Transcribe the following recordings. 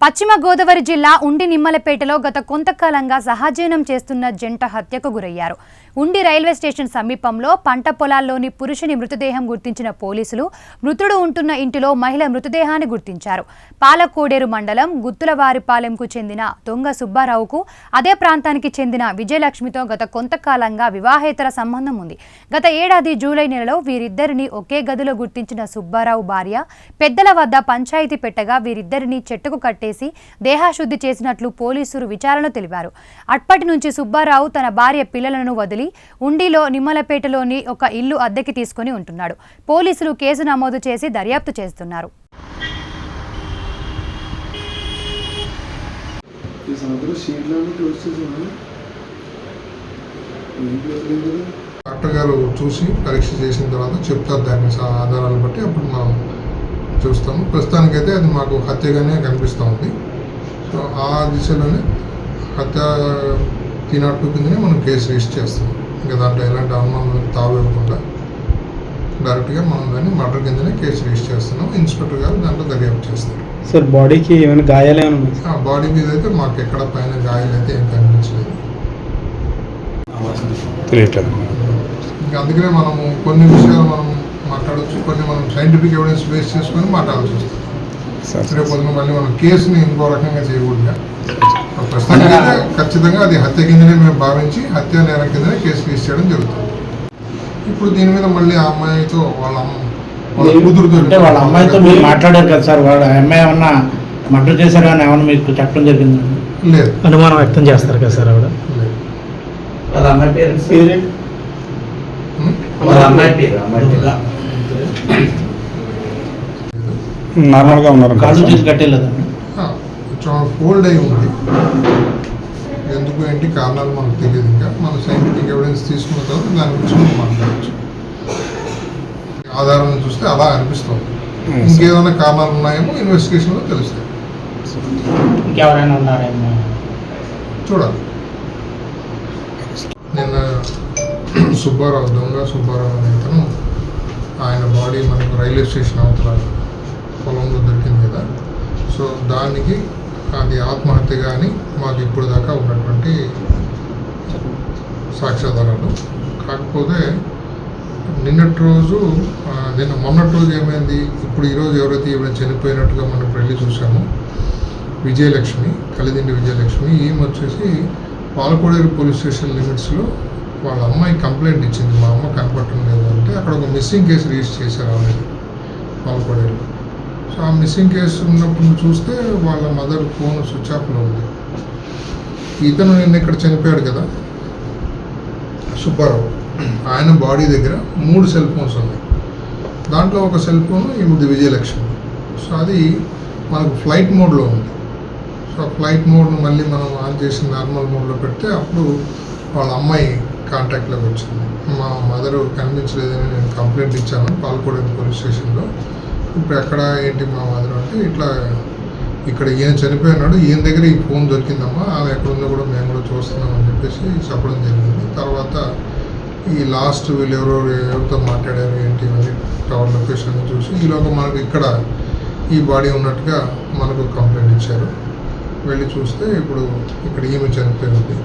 పశ్చిమ గోదావరి జిల్లా ఉండి నిమ్మలపేటలో గత కొంతకాలంగా సహజీవనం చేస్తున్న జంట హత్యకు గురయ్యారు. ఉండి రైల్వే స్టేషన్ సమీపంలో పంట పొలాల్లోని పురుషుని మృతదేహం గుర్తించిన పోలీసులు మృతుడు ఉంటున్న ఇంటిలో మహిళ మృతదేహాన్ని గుర్తించారు. పాలకోడేరు మండలం గుత్తులవారిపాలెంకు చెందిన దొంగ సుబ్బారావుకు అదే ప్రాంతానికి చెందిన విజయలక్ష్మితో గత కొంతకాలంగా వివాహేతర సంబంధం ఉంది. గత ఏడాది జూలై నెలలో వీరిద్దరిని ఒకే గదిలో గుర్తించిన సుబ్బారావు భార్య పెద్దల వద్ద పంచాయతీ పెట్టగా వీరిద్దరిని చెట్టుకు కట్టేసి దేహశుద్ధి చేసినట్లు పోలీసులు విచారణ తెలిపారు. అప్పటి నుంచి సుబ్బారావు తన భార్య పిల్లలను వదిలి ఉండిలో నిమ్మలపేటలోని ఒక ఇల్లు అద్దెకి తీసుకుని ఉంటున్నాడు. పోలీసులు కేసు నమోదు చేసి దర్యాప్తు చేస్తున్నారు. డాక్టర్ గారు చూసి పరీక్ష చేసిన తర్వాత చెప్తారు దాని ఆధారాలు బట్టి అప్పుడు మనం చూస్తాము. ప్రస్తుతానికైతే అది మాకు హత్యగానే కనిపిస్తూ ఉంది. సో ఆ దిశలోనే హత్య 302 కిందనే మనం కేసు రిజిస్టర్ చేస్తాం. ఇంకా దాంట్లో ఎలాంటి అనుమానం తావివ్వకుండా డైరెక్ట్గా మనం దాన్ని మర్డర్ కిందనే కేసు రిజిస్టర్ చేస్తున్నాం. ఇన్స్పెక్టర్ గారు దాంట్లో దర్యాప్తు చేస్తారు. సార్ బాడీకి ఏమైనా గాయాలు ఏమైనా ఉన్నాయి? ఆ బాడీ మీద అయితే మాకు ఎక్కడ పైన గాయాలు అయితే ఏం కనిపించలేదు. ఇంకా అందుకనే మనము కొన్ని విషయాలు మనం మాట్లాడవచ్చు, కొన్ని మనం సైంటిఫిక్ ఎవిడెన్స్ బేస్ చేసుకొని మాట్లాడాల్సి వస్తుంది. రేపు పొద్దున మళ్ళీ మనం కేసుని ఇంకో రకంగా చేయకూడదుగా. ప్రస్తుతానికైతే ఖచ్చితంగా అది హత్య కిందనే మేము భావించి హత్య నేరం కిందనే కేసు రిజిస్టర్ చేయడం జరుగుతుంది. ఇప్పుడు దీని మీద మళ్ళీ ఆ అమ్మాయితో వాళ్ళ కూతురుతో వాళ్ళ అమ్మాయితో మీరు మాట్లాడారు కదా సార్, వాళ్ళ అమ్మాయి ఏమన్నా మర్డర్ చేశారా అని ఏమన్నా మీకు చెప్పడం జరిగింది? లేదు, అనుమానం వ్యక్తం చేస్తారు కదా సార్ ఆవిడ? లేదు. వాళ్ళ అమ్మాయి పేరు నార్మల్గా ఉన్నారు, కాళ్ళు చేసి కట్టేలేదండి. కొంచెం ఫోల్డ్ అయి ఉంది. ఎందుకు ఏంటి కారణాలు మనకు తెలియదు. ఇంకా మన సైంటిఫిక్ ఎవిడెన్స్ తీసుకున్న తర్వాత దాని గురించి మనం మాట్లాడచ్చు. ఆధారాన్ని చూస్తే అలా అనిపిస్తుంది. ఇంకేదైనా కారణాలు ఉన్నాయేమో ఇన్వెస్టిగేషన్లో తెలుస్తాయి. ఇంకెవరైనా ఉన్నారేమో చూడాలి. నిన్న సుబ్బారావు, దొంగ సుబ్బారావు అనే అతను, ఆయన బాడీ మనకు రైల్వే స్టేషన్ అవతల పొలంలో దొరికింది కదా. సో దానికి అది ఆత్మహత్యగా అని మాకు ఇప్పుడు దాకా ఉన్నటువంటి సాక్ష్యాధారాలు. కాకపోతే నిన్నటి రోజు మొన్నటి రోజు ఏమైంది, ఇప్పుడు ఈరోజు ఎవరైతే ఈవిడ చనిపోయినట్టుగా మనం వెళ్ళి చూసాము, విజయలక్ష్మి, కలిదిండి విజయలక్ష్మి, ఈమె వచ్చేసి పాలకోడేరు పోలీస్ స్టేషన్ లిమిట్స్లో వాళ్ళ అమ్మాయి కంప్లైంట్ ఇచ్చింది, మా అమ్మ కనపడటం లేదు అంటే. అక్కడ ఒక మిస్సింగ్ కేసు రిజిస్టర్ చేశారు ఆల్రెడీ పాలకోడేరులో. సో ఆ మిస్సింగ్ కేసు ఉన్నప్పుడు చూస్తే వాళ్ళ మదర్ ఫోన్ స్విచ్ ఆఫ్లో ఉంది. ఇతను నిన్న ఇక్కడ చనిపోయాడు కదా సుబ్బారావు, ఆయన బాడీ దగ్గర 3 సెల్ ఫోన్స్ ఉన్నాయి. దాంట్లో ఒక సెల్ ఫోన్ ఈమెది విజయలక్ష్మి. సో అది మనకు ఫ్లైట్ మోడ్లో ఉంది. సో ఫ్లైట్ మోడ్ను మళ్ళీ మనం ఆన్ చేసి నార్మల్ మోడ్లో పెడితే అప్పుడు వాళ్ళ అమ్మాయి కాంటాక్ట్లోకి వచ్చింది. మా మదరు కనిపించలేదని నేను కంప్లైంట్ ఇచ్చాను పాలకోడేరు పోలీస్ స్టేషన్లో. ఇప్పుడు ఎక్కడ ఏంటి మా మదర్ అంటే, ఇట్లా ఇక్కడ ఈయన చనిపోయినాడు, ఈయన దగ్గర ఈ ఫోన్ దొరికిందమ్మా, ఆమె ఎక్కడుందో కూడా మేము కూడా చూస్తున్నామని చెప్పేసి చెప్పడం జరిగింది. తర్వాత ఈ లాస్ట్ వీళ్ళు ఎవరితో మాట్లాడారు ఏంటి అని టవర్ లొకేషన్ చూసి ఈలోగా మనకు ఇక్కడ ఈ బాడీ ఉన్నట్టుగా మనకు కంప్లైంట్ ఇచ్చారు. వెళ్ళి చూస్తే ఇప్పుడు ఇక్కడ ఈమె చనిపోయింది.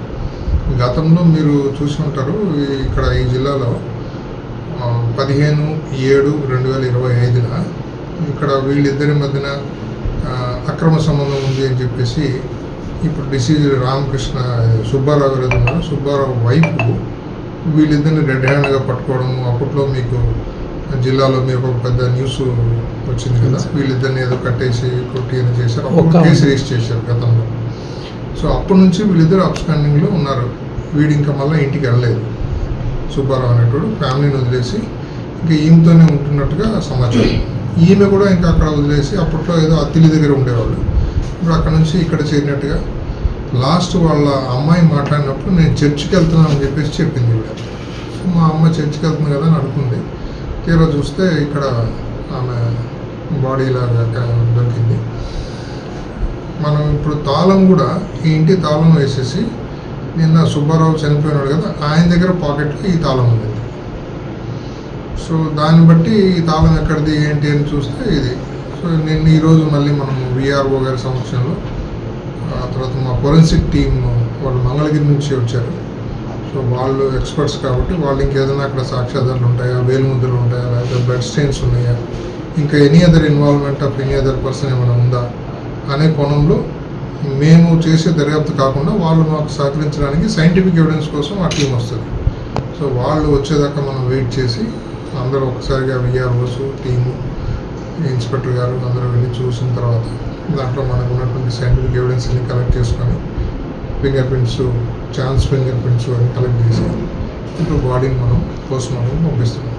గతంలో మీరు చూసి ఉంటారు, ఇక్కడ ఈ జిల్లాలో 15/7/2025 ఇక్కడ వీళ్ళిద్దరి మధ్యన అక్రమ సంబంధం ఉంది అని చెప్పేసి ఇప్పుడు డిసీజ్ రామకృష్ణ సుబ్బారావు గారు ఉన్నారు, సుబ్బారావు వైపు వీళ్ళిద్దరిని రెడ్ హ్యాండ్గా పట్టుకోవడము. అప్పట్లో మీకు జిల్లాలో మీకు ఒక పెద్ద న్యూస్ వచ్చింది కదా, వీళ్ళిద్దరిని ఏదో కట్టేసి కొట్టి అని చేశారు. అప్పుడు కేసు రిజిస్టర్ చేశారు గతంలో. సో అప్పటి నుంచి వీళ్ళిద్దరు అబ్స్టాండింగ్లో ఉన్నారు. వీడు ఇంకా మళ్ళీ ఇంటికి వెళ్ళలేదు సుబ్బారావు అనేటోడు, ఫ్యామిలీని వదిలేసి ఇంకా ఈమెతోనే ఉంటున్నట్టుగా సమాచారం. ఈమె కూడా ఇంకా అక్కడ వదిలేసి అప్పట్లో ఏదో అత్తిలి దగ్గర ఉండేవాళ్ళు, ఇప్పుడు అక్కడ నుంచి ఇక్కడ చేరినట్టుగా. లాస్ట్ వాళ్ళ అమ్మాయి మాట్లాడినప్పుడు నేను చర్చికి వెళ్తున్నాను అని చెప్పేసి చెప్పింది ఈవిడ. సో మా అమ్మ చర్చికి వెళ్తుంది కదా అని అనుకుంది. తీరా చూస్తే ఇక్కడ ఆమె బాడీ లాగా దొరికింది. మనం ఇప్పుడు తాళం కూడా ఈ ఇంటి తాళం వేసేసి, నిన్న సుబ్బారావు చనిపోయినాడు కదా, ఆయన దగ్గర పాకెట్లో ఈ తాళం ఉంది. సో దాన్ని బట్టి ఈ తాళం ఎక్కడిది ఏంటి అని చూస్తే ఇది. సో సో నిన్న ఈరోజు మళ్ళీ మనం విఆర్ఓ గారి సమక్షంలో తర్వాత మా ఫోరెన్సిక్ టీమ్ వాళ్ళు మంగళగిరి నుంచి వచ్చారు. సో వాళ్ళు ఎక్స్పర్ట్స్ కాబట్టి వాళ్ళు ఇంకేదైనా అక్కడ సాక్ష్యాధారాలు ఉంటాయా, వేలుముద్రలు ఉంటాయా, లేకపోతే బ్లడ్ స్టెయిన్స్ ఉన్నాయా, ఇంకా any other involvement of any other person ఏమైనా ఉందా అనే కోణంలో మేము చేసే దర్యాప్తు కాకుండా వాళ్ళు మాకు సహకరించడానికి సైంటిఫిక్ ఎవిడెన్స్ కోసం ఆ టీం వస్తుంది. సో వాళ్ళు వచ్చేదాకా మనం వెయిట్ చేసి అందరూ ఒకసారిగా విఆర్ఓస్ టీము ఇన్స్పెక్టర్ గారు అందరూ వెళ్ళి చూసిన తర్వాత దాంట్లో మనకు ఉన్నటువంటి సైంటిఫిక్ ఎవిడెన్స్ అన్ని కలెక్ట్ చేసుకొని finger prints, chance finger prints అన్ని కలెక్ట్ చేసి ఇప్పుడు బాడీని మనం పోస్ట్ మార్టం పంపిస్తున్నాం.